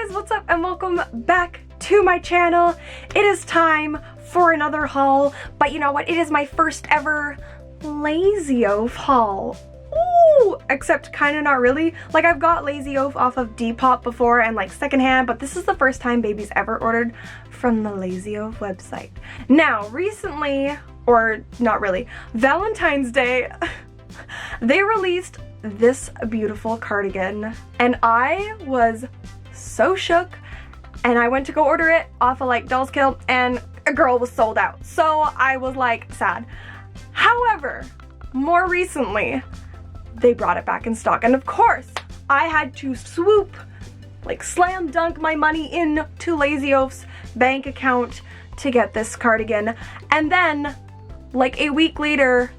guys, what's up and welcome back to my channel. It is time for another haul, but you know what? It is my first ever Lazy Oaf haul. Ooh, except kind of not really. Like, I've got Lazy Oaf off of Depop before and like secondhand, but this is the first time baby's ever ordered from the Lazy Oaf website. Now, recently, or not really, Valentine's Day, they released this beautiful cardigan and I was so shook, and I went to go order it off of like Dolls Kill and a girl was sold out, so I was like sad. However, more recently they brought it back in stock, and of course I had to swoop, like slam dunk my money into Lazy Oaf's bank account to get this cardigan. And then like a week later,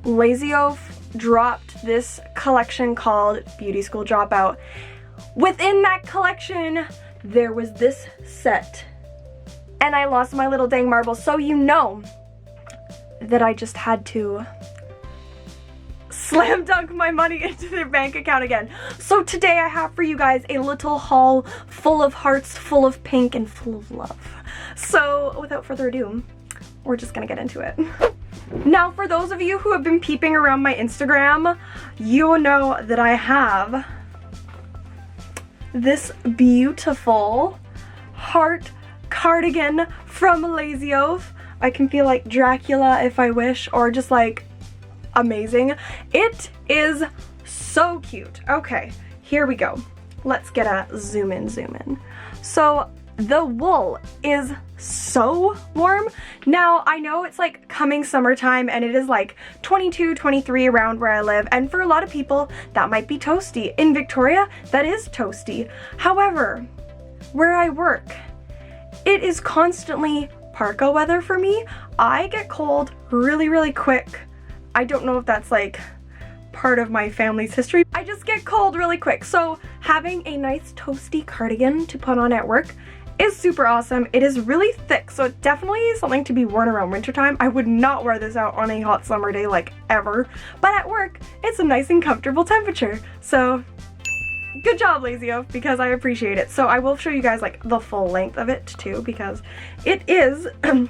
Lazy Oaf dropped this collection called Beauty School Dropout. Within that collection, there was this set, and I lost my little dang marble, so you know that I just had to slam dunk my money into their bank account again. So today I have for you guys a little haul full of hearts, full of pink, and full of love. So without further ado, we're just gonna get into it. Now, for those of you who have been peeping around my Instagram, you'll know that I have this beautiful heart cardigan from Lazy Oaf. I can feel like Dracula if I wish, or just like amazing. It is so cute. Okay, here we go. Let's get a zoom in. So the wool is so warm. Now, I know it's like coming summertime and it is like 22, 23 around where I live, and for a lot of people that might be toasty. In Victoria, that is toasty. However, where I work, it is constantly parka weather for me. I get cold really quick. I don't know if that's like part of my family's history. I just get cold really quick. So having a nice toasty cardigan to put on at work is super awesome. It is really thick, so it definitely is something to be worn around wintertime. I would not wear this out on a hot summer day, like ever, but at work it's a nice and comfortable temperature. So good job, Lazy Oaf, because I appreciate it. So I will show you guys like the full length of it too, because it is a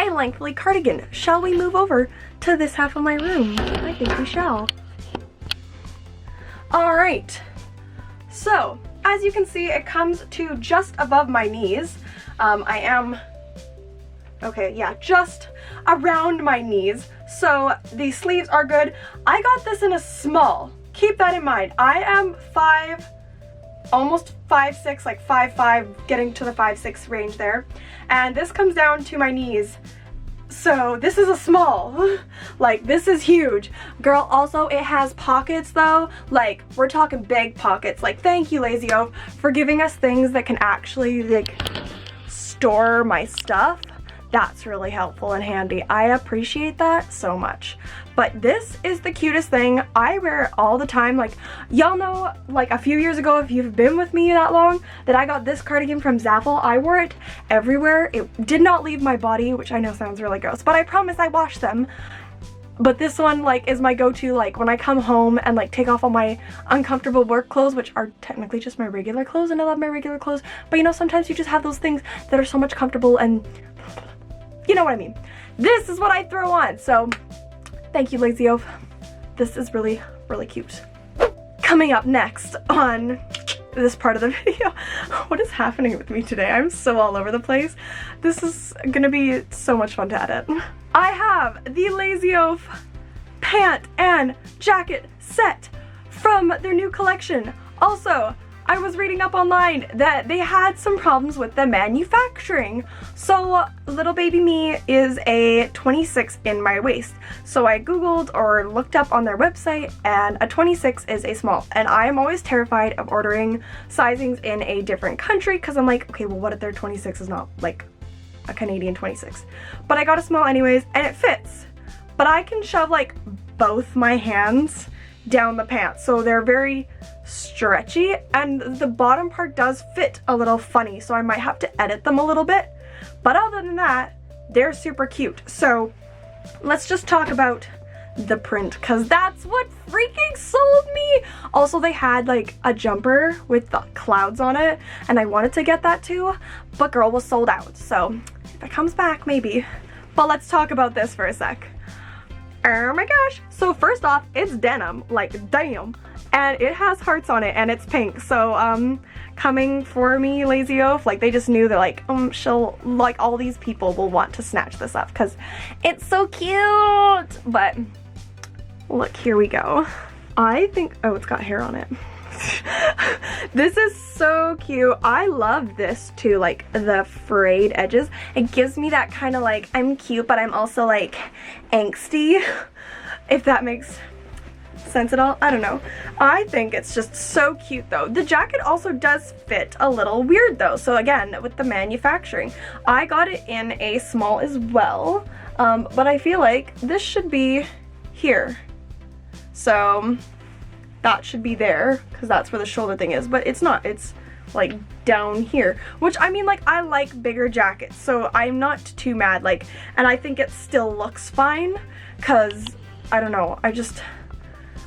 lengthy cardigan. Shall we move over to this half of my room? I think we shall. All right, so as you can see, it comes to just above my knees. Just around my knees. So the sleeves are good. I got this in a small. Keep that in mind. I am almost 5'6", like 5'5", getting to the 5'6" range there. And this comes down to my knees. So this is a small. Like, this is huge. Girl, also it has pockets though. Like, we're talking big pockets. Like, thank you, Lazy Oaf, for giving us things that can actually like store my stuff. That's really helpful and handy. I appreciate that so much. But this is the cutest thing. I wear it all the time. Like, y'all know, like a few years ago, if you've been with me that long, that I got this cardigan from Zaful. I wore it everywhere. It did not leave my body, which I know sounds really gross, but I promise I wash them. But this one like is my go-to, like when I come home and like take off all my uncomfortable work clothes, which are technically just my regular clothes, and I love my regular clothes, but you know, sometimes you just have those things that are so much comfortable, and you know what I mean. This is what I throw on. So thank you, Lazy Oaf. This is really cute. Coming up next on this part of the video, what is happening with me today? I'm so all over the place. This is gonna be so much fun to edit. I have the Lazy Oaf pant and jacket set from their new collection. Also, I was reading up online that they had some problems with the manufacturing. So little baby me is a 26 in my waist. So I googled or looked up on their website, and a 26 is a small. And I am always terrified of ordering sizings in a different country, because I'm like, okay, well, what if their 26 is not like a Canadian 26? But I got a small anyways, and it fits. But I can shove like both my hands down the pants, so they're very stretchy, and the bottom part does fit a little funny, so I might have to edit them a little bit. But other than that, they're super cute. So let's just talk about the print, because that's what freaking sold me. Also, they had like a jumper with the clouds on it, and I wanted to get that too, but girl, was sold out. So if it comes back, maybe. But let's talk about this for a sec. Oh my gosh. So first off, it's denim, like damn. And it has hearts on it and it's pink. So coming for me, Lazy Oaf, like they just knew that like she'll, like all these people will want to snatch this up because it's so cute. But look, here we go. I think, oh, it's got hair on it. This is so cute. I love this too, like the frayed edges. It gives me that kind of like, I'm cute, but I'm also like angsty, if that makes sense at all. I don't know. I think it's just so cute though. The jacket also does fit a little weird though. So again, with the manufacturing, I got it in a small as well, but I feel like this should be here. So that should be there because that's where the shoulder thing is, but it's not. It's like down here, which I mean, like I like bigger jackets, so I'm not too mad, like, and I think it still looks fine because I don't know,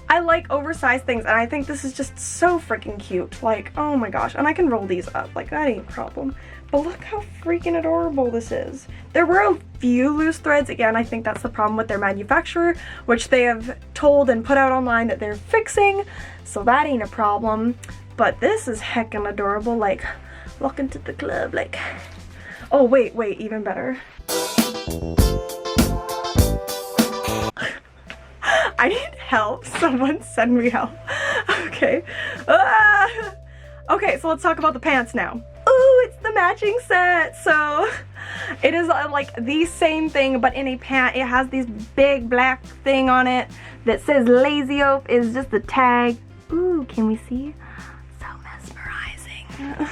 I like oversized things, and I think this is just so freaking cute. Like, oh my gosh, and I can roll these up, like that ain't a problem. But look how freaking adorable this is. There were a few loose threads. Again, I think that's the problem with their manufacturer, which they have told and put out online that they're fixing, so that ain't a problem. But this is heckin' adorable, like, welcome to the club, like, oh wait, even better. I need help, someone send me help. Okay. Okay, so let's talk about the pants now. Ooh, it's the matching set. So it is like the same thing, but in a pant. It has this big black thing on it that says Lazy Oaf. Is just the tag. Ooh, can we see? So mesmerizing.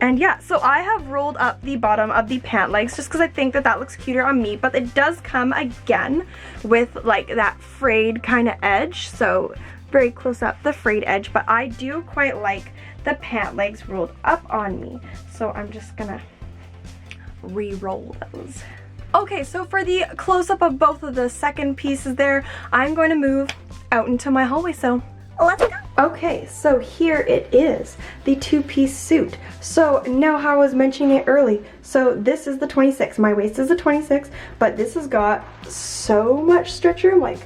And yeah, so I have rolled up the bottom of the pant legs just because I think that that looks cuter on me, but it does come again with like that frayed kind of edge, so very close up the frayed edge, but I do quite like the pant legs rolled up on me, so I'm just gonna re-roll those. Okay, so for the close-up of both of the second pieces there, I'm going to move out into my hallway, so let's go. Okay, so here it is, the two-piece suit. So now how I was mentioning it early, so this is the 26, my waist is a 26, but this has got so much stretch room, like,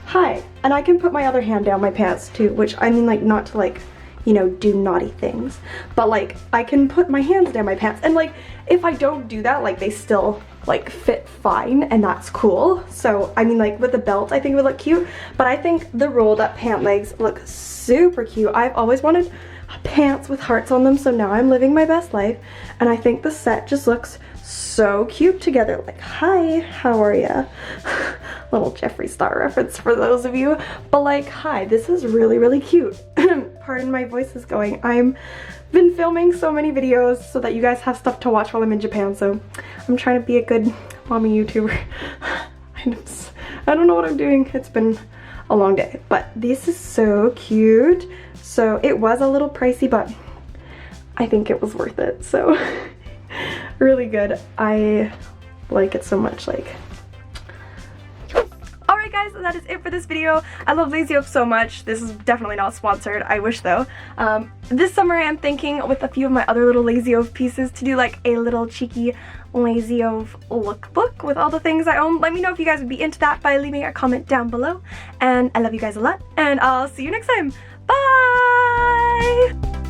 hi. And I can put my other hand down my pants too, which I mean, like, not to like, you know, do naughty things, but like I can put my hands down my pants, and like if I don't do that, like they still like fit fine, and that's cool. So I mean, like with the belt I think it would look cute, but I think the rolled up pant legs look super cute. I've always wanted pants with hearts on them, so now I'm living my best life, and I think the set just looks so cute together. Like, hi, how are ya? Little Jeffree Star reference for those of you, but like, hi, this is really, really cute. Pardon my voice is going. I've been filming so many videos so that you guys have stuff to watch while I'm in Japan, so I'm trying to be a good mommy YouTuber. I don't know what I'm doing. It's been a long day, but this is so cute. So it was a little pricey, but I think it was worth it. So really good. I like it so much. Like, alright guys, that is it for this video. I love Lazy Oaf so much. This is definitely not sponsored, I wish though. This summer I am thinking with a few of my other little Lazy Oaf pieces to do like a little cheeky Lazy Oaf lookbook with all the things I own. Let me know if you guys would be into that by leaving a comment down below. And I love you guys a lot, and I'll see you next time. Bye!